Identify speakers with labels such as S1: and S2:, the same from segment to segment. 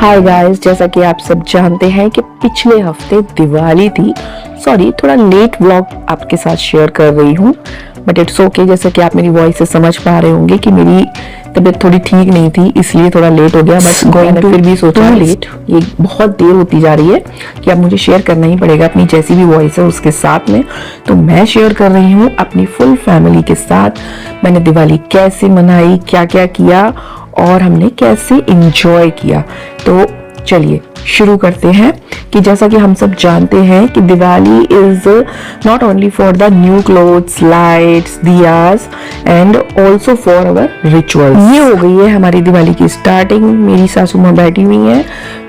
S1: Hi guys, जैसा कि आप सब जानते हैं कि पिछले हफ्ते दिवाली थी। सॉरी, थोड़ा लेट व्लॉग आपके साथ शेयर कर रही हूँ, बट इट्स ओके। जैसे कि आप मेरी वॉइस से समझ पा रहे होंगे कि मेरी तबीयत थोड़ी ठीक नहीं थी, इसलिए थोड़ा लेट हो गया। बट मैंने फिर भी सोचा लेट, ये बहुत देर होती जा रही है कि अब मुझे शेयर करना ही पड़ेगा अपनी जैसी भी वॉइस है उसके साथ में। तो मैं शेयर कर रही हूँ अपनी फुल फैमिली के साथ मैंने दिवाली कैसे मनाई, क्या क्या किया और हमने कैसे एंजॉय किया। तो चलिए शुरू करते हैं कि जैसा कि हम सब जानते हैं कि Diwali is not only for the new clothes, lights, diyas and also for our rituals. ये हो गई है हमारी दिवाली की स्टार्टिंग। मेरी सासू माँ बैठी हुई हैं,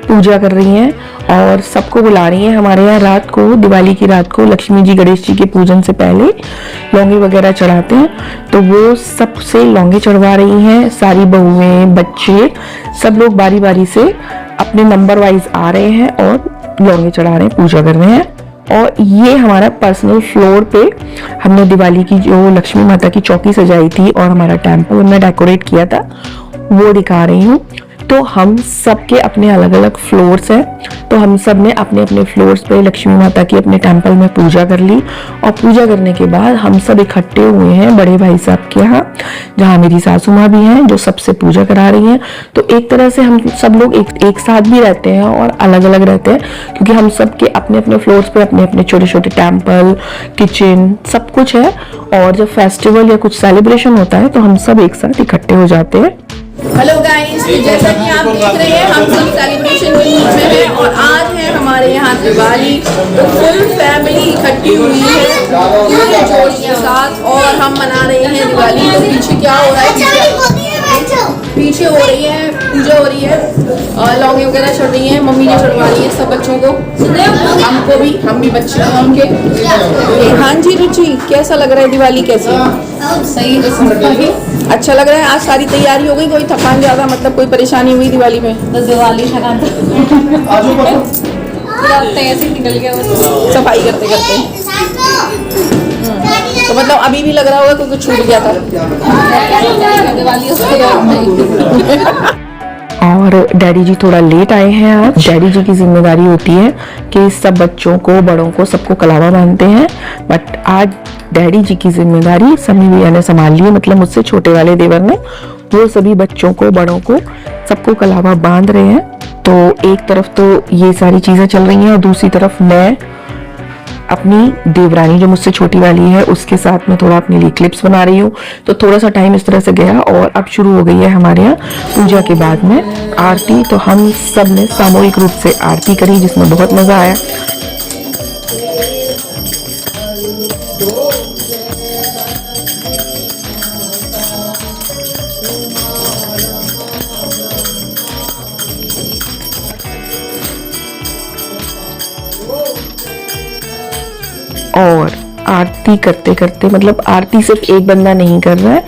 S1: पूजा कर रही हैं और सबको बुला रही हैं। हमारे यहाँ रात को, दिवाली की रात को, लक्ष्मी जी गणेश जी के पूजन से पहले लौंगे वगैरह चढ़ाते हैं, तो वो सबसे लौंगे चढ़वा रही हैं। सारी बहुएं, बच्चे, सब लोग बारी बारी से अपने नंबर वाइज आ रहे हैं और लौंगे चढ़ा रहे हैं, पूजा कर रहे हैं। और ये हमारा पर्सनल फ्लोर पे हमने दिवाली की जो लक्ष्मी माता की चौकी सजाई थी और हमारा टेम्पल हमने डेकोरेट किया था, वो दिखा रही हूँ। तो हम सब के अपने अलग अलग फ्लोर्स हैं, तो हम सब ने अपने अपने फ्लोर्स पे लक्ष्मी माता की अपने टेम्पल में पूजा कर ली। और पूजा करने के बाद हम सब इकट्ठे हुए हैं बड़े भाई साहब के यहाँ, जहाँ मेरी सासू माँ भी हैं जो सबसे पूजा करा रही हैं। तो एक तरह से हम सब लोग एक साथ भी रहते हैं और अलग अलग रहते हैं, क्योंकि हम सब के अपने अपने फ्लोर्स पे अपने अपने छोटे छोटे टेम्पल, किचन, सब कुछ है। और जब फेस्टिवल या कुछ सेलिब्रेशन होता है तो हम सब एक साथ इकट्ठे हो जाते हैं।
S2: हेलो गाइस, जैसा कि आप देख रहे हैं हम सब सेलिब्रेशन के मूड में हैं और आज है हमारे यहाँ दिवाली। तो फुल फैमिली इकट्ठी हुई है पूरे जोश के साथ और हम मना रहे हैं दिवाली। तो पीछे क्या हो रहा है, पीछे हो रही है पूजा हो रही है और लौंगे वगैरह चढ़ रही हैं, मम्मी ने चढ़वा रही है सब बच्चों को, हमको भी, हम भी बच्चे हैं उनके। हाँ जी रुचि, कैसा लग रहा है दिवाली? कैसी? सही, अच्छा लग रहा है। आज सारी तैयारी हो गई, कोई थकान ज्यादा, मतलब कोई परेशानी हुई दिवाली में?
S3: बस दिवाली थकान ऐसे निकल गया
S2: सफाई करते करते। तो मतलब अभी भी लग रहा होगा कुछ छूट गया था।
S3: दिवाली उसके
S1: और डैडी जी थोड़ा लेट आए हैं आज। डैडी जी की जिम्मेदारी होती है कि सब बच्चों को, बड़ों को, सबको कलावा बांधते हैं, बट आज डैडी जी की जिम्मेदारी समी भैया ने संभाल ली है, मतलब मुझसे छोटे वाले देवर ने। वो सभी बच्चों को, बड़ों को, सबको कलावा बांध रहे हैं। तो एक तरफ तो ये सारी चीजें चल रही हैं और दूसरी तरफ मैं अपनी देवरानी जो मुझसे छोटी वाली है उसके साथ में थोड़ा अपने लिए क्लिप्स बना रही हूँ। तो थोड़ा सा टाइम इस तरह से गया और अब शुरू हो गई है हमारे यहाँ पूजा के बाद में आरती। तो हम सब ने सामूहिक रूप से आरती करी, जिसमें बहुत मजा आया। और आरती करते करते, मतलब आरती सिर्फ एक बंदा नहीं कर रहा है,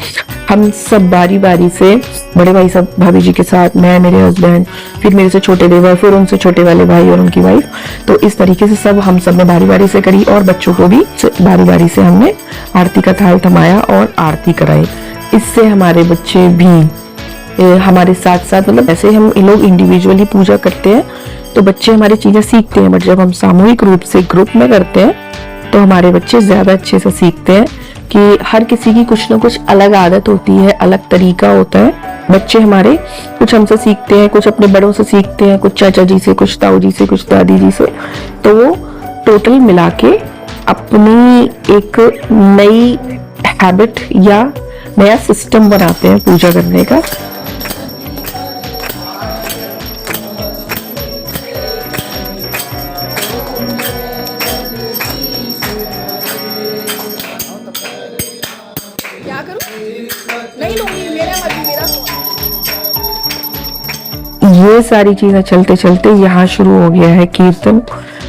S1: हम सब बारी बारी से, बड़े भाई साहब, भाभी जी के साथ, मैं, मेरे हस्बैंड, फिर मेरे से छोटे देवर, फिर उनसे छोटे वाले भाई और उनकी वाइफ। तो इस तरीके से हम सब ने बारी बारी से करी और बच्चों को भी बारी बारी से हमने आरती का थाल थमाया और आरती कराई। इससे हमारे बच्चे भी हमारे साथ साथ, मतलब ऐसे हम लोग इंडिविजुअली पूजा करते हैं तो बच्चे हमारी चीजें सीखते हैं, बट जब हम सामूहिक रूप से ग्रुप में करते हैं तो हमारे बच्चे ज्यादा अच्छे से सीखते हैं कि हर किसी की कुछ ना कुछ अलग आदत होती है, अलग तरीका होता है। बच्चे हमारे कुछ हमसे सीखते हैं, कुछ अपने बड़ों से सीखते हैं, कुछ चाचा जी से, कुछ ताऊ जी से, कुछ दादी जी से। तो वो टोटल मिला के अपनी एक नई हैबिट या नया सिस्टम बनाते हैं पूजा करने का। ये सारी चीजें चलते चलते यहाँ शुरू हो गया है कीर्तन।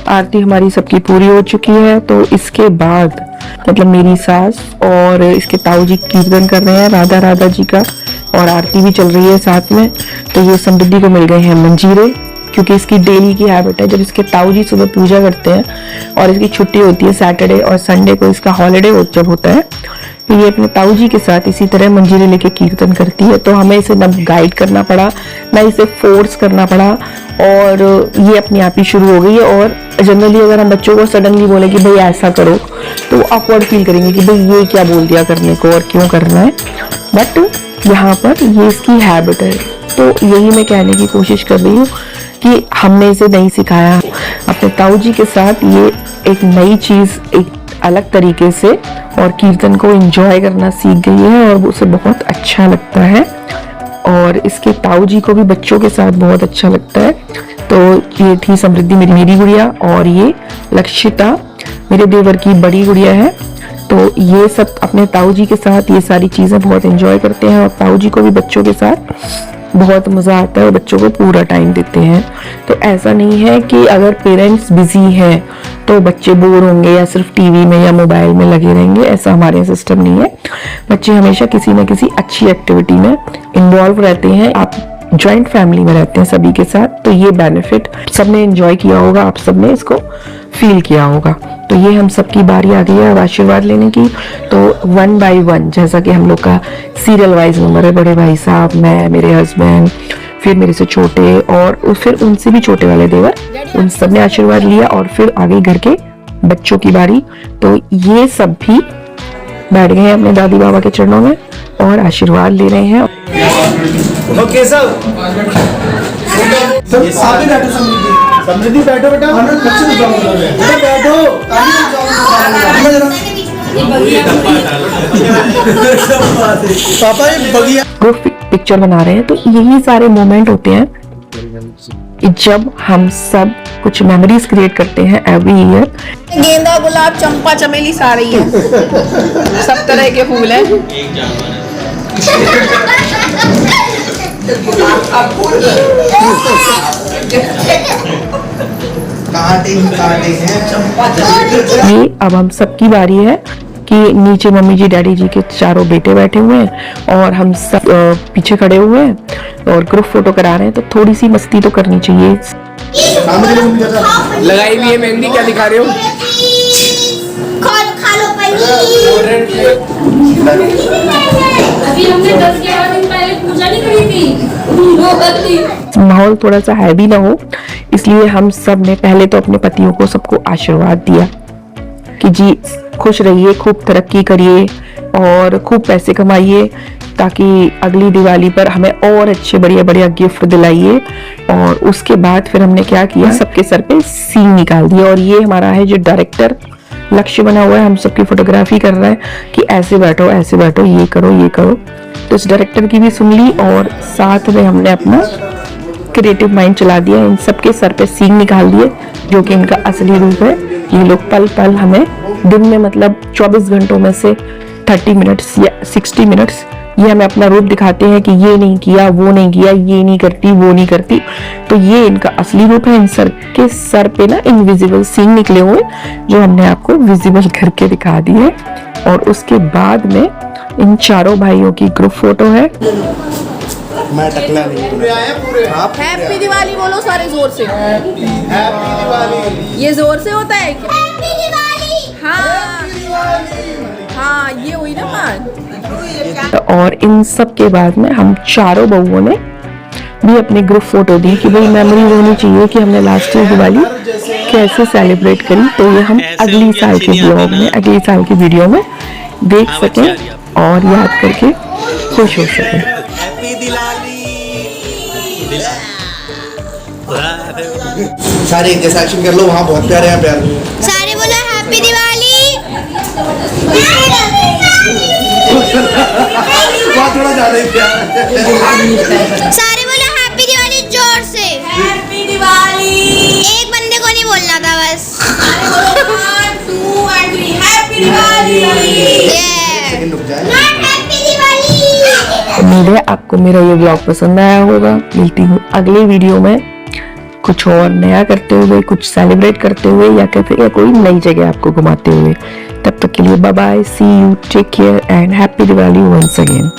S1: आरती हमारी सबकी पूरी हो चुकी है। तो इसके बाद मतलब मेरी सास और इसके ताऊ जी कीर्तन कर रहे हैं राधा राधा जी का, और आरती भी चल रही है साथ में। तो ये समृद्धि को मिल गए हैं मंजीरे क्योंकि इसकी डेली की हैबिट है। जब इसके ताऊ जी सुबह पूजा करते हैं और इसकी छुट्टी होती है सैटरडे और संडे को इसका हॉलीडे जब होता है, तो ये अपने ताऊ जी के साथ इसी तरह मंजीरे लेके कीर्तन करती है। तो हमें इसे ना गाइड करना पड़ा, ना इसे फोर्स करना पड़ा, और ये अपने आप ही शुरू हो गई है। और जनरली अगर हम बच्चों को सडनली बोले कि भाई ऐसा करो, तो वो ऑकवर्ड फील करेंगे कि भाई ये क्या बोल दिया करने को और क्यों करना है। बट यहाँ पर ये इसकी हैबिट है, तो यही मैं कहने की कोशिश कर रही हूँ कि हमने इसे नहीं सिखाया। अपने ताऊ जी के साथ ये एक नई चीज़, एक अलग तरीके से और कीर्तन को एंजॉय करना सीख गई है और उसे बहुत अच्छा लगता है। और इसके ताऊ जी को भी बच्चों के साथ बहुत अच्छा लगता है। तो ये थी समृद्धि मेरी गुड़िया, और ये लक्षिता मेरे देवर की बड़ी गुड़िया है। तो ये सब अपने ताऊ जी के साथ ये सारी चीज़ें बहुत एंजॉय करते हैं, और ताऊ जी को भी बच्चों के साथ बहुत मज़ा आता है और बच्चों को पूरा टाइम देते हैं। तो ऐसा नहीं है कि अगर पेरेंट्स बिजी हैं तो बच्चे बोर होंगे या सिर्फ टीवी में या मोबाइल में लगे रहेंगे, ऐसा हमारे यहाँ सिस्टम नहीं है। बच्चे हमेशा किसी न किसी अच्छी एक्टिविटी में इन्वॉल्व रहते हैं। आप जॉइंट फैमिली में रहते हैं सभी के साथ, तो ये बेनिफिट सबने एंजॉय किया होगा, आप सबने इसको फील किया होगा। तो ये हम सबकी बारी आ गई है अब आशीर्वाद लेने की। तो 1 बाय 1 जैसा कि हम लोग का सीरियल वाइज नंबर है, बड़े भाई साहब, मैं, मेरे हस्बैंड, फिर मेरे से छोटे और फिर उनसे भी छोटे वाले देवर, उन सब ने आशीर्वाद लिया। और फिर आगे घर के बच्चों की बारी, तो ये सब भी बैठ गए हैं अपने दादी बाबा के चरणों में और आशीर्वाद ले रहे हैं।
S4: ओके सब आगे बैठो, समृद्धि बैठो बेटा, बेटा बैठो, पापा ये बगिया
S1: ग्रुप पिक्चर बना रहे हैं। तो यही सारे मोमेंट होते हैं कि जब हम सब कुछ मेमोरीज क्रिएट करते हैं एवरी ईयर।
S2: गेंदा, गुलाब, चंपा, चमेली सारे ही हैं, सब तरह के फूल हैं।
S1: ये अब हम सबकी बारी है कि नीचे मम्मी जी, डैडी जी के चारों बेटे बैठे हुए हैं और हम सब पीछे खड़े हुए हैं और ग्रुप फोटो करा रहे हैं। तो थोड़ी सी मस्ती तो करनी चाहिए।
S4: लगाई हुई है मेहंदी, क्या दिखा रहे हो?
S5: खा लो
S3: अभी हमने 10-11 दिन पहले पूजा नहीं करी थी।
S1: माहौल थोड़ा सा हैवी ना हो, इसलिए हम सब ने पहले तो अपने पतियों को सबको आशीर्वाद दिया कि जी खुश रहिए, खूब तरक्की करिए और खूब पैसे कमाइए, ताकि अगली दिवाली पर हमें और अच्छे बढ़िया बढ़िया गिफ्ट दिलाइए। और उसके बाद फिर हमने क्या किया, सबके सर पे सीन निकाल दिया। और ये हमारा है जो डायरेक्टर लक्ष्य बना हुआ है, हम सबकी फोटोग्राफी कर रहा है कि ऐसे बैठो, ये करो, ये करो। तो इस डायरेक्टर की भी सुन ली और साथ में हमने अपना क्रिएटिव माइंड चला दिया। इन सबके सर पे सीन निकाल दिए जो कि इनका असली रूप है। ये लोग पल पल हमें दिन में, मतलब 24 घंटों में से 30 मिनट्स या 60 मिनट्स ये हमें अपना रूप दिखाते हैं कि ये नहीं किया, वो नहीं किया, ये नहीं करती, वो नहीं करती। तो ये इनका असली रूप है। इन सर के सर पे ना इनविजिबल सीन निकले हुए जो हमने आपको विजिबल करके दिखा दिए। और उसके बाद में इन चारों भाइयों की ग्रुप फोटो है।
S4: मैं टकला नहीं पूरे आए पूरे।
S2: हैप्पी दिवाली बोलो सारे जोर से।
S4: हैप्पी दिवाली।
S2: ये जोर से होता है क्या?
S5: हैप्पी दिवाली।
S2: हाँ, ये हुई ना बात।
S1: और इन सब के बाद में हम चारों बहुओं ने भी अपने ग्रुप फोटो दी कि भाई मेमोरीज होनी चाहिए कि हमने लास्ट ईयर दिवाली कैसे सेलिब्रेट करी। तो ये हम अगली साल के ब्लॉग में, अगली साल की वीडियो में देख सकें और याद करके खुश हो सकें।
S4: हैप्पी दिवाली। सारे एक जैसा एक्शन कर लो, वहाँ बहुत प्यारे हैं प्यार।
S5: सारे बोलो हैप्पी दिवाली।
S4: बहुत थोड़ा ज्यादा ही प्यार।
S5: सारे बोलो हैप्पी दिवाली जोर से।
S2: हैप्पी दिवाली।
S5: एक बंदे को नहीं बोलना था बस।
S2: 1, 2 and 3 हैप्पी दिवाली।
S4: सेकंड रुक जाए।
S5: हैप्पी दिवाली।
S1: उम्मीद है आपको मेरा ये ब्लॉग पसंद आया होगा। मिलती हूँ अगले वीडियो में कुछ और नया करते हुए, कुछ सेलिब्रेट करते हुए या कहते या कोई नई जगह आपको घुमाते हुए। तब तक के लिए bye bye, see you, take care and happy Diwali once again.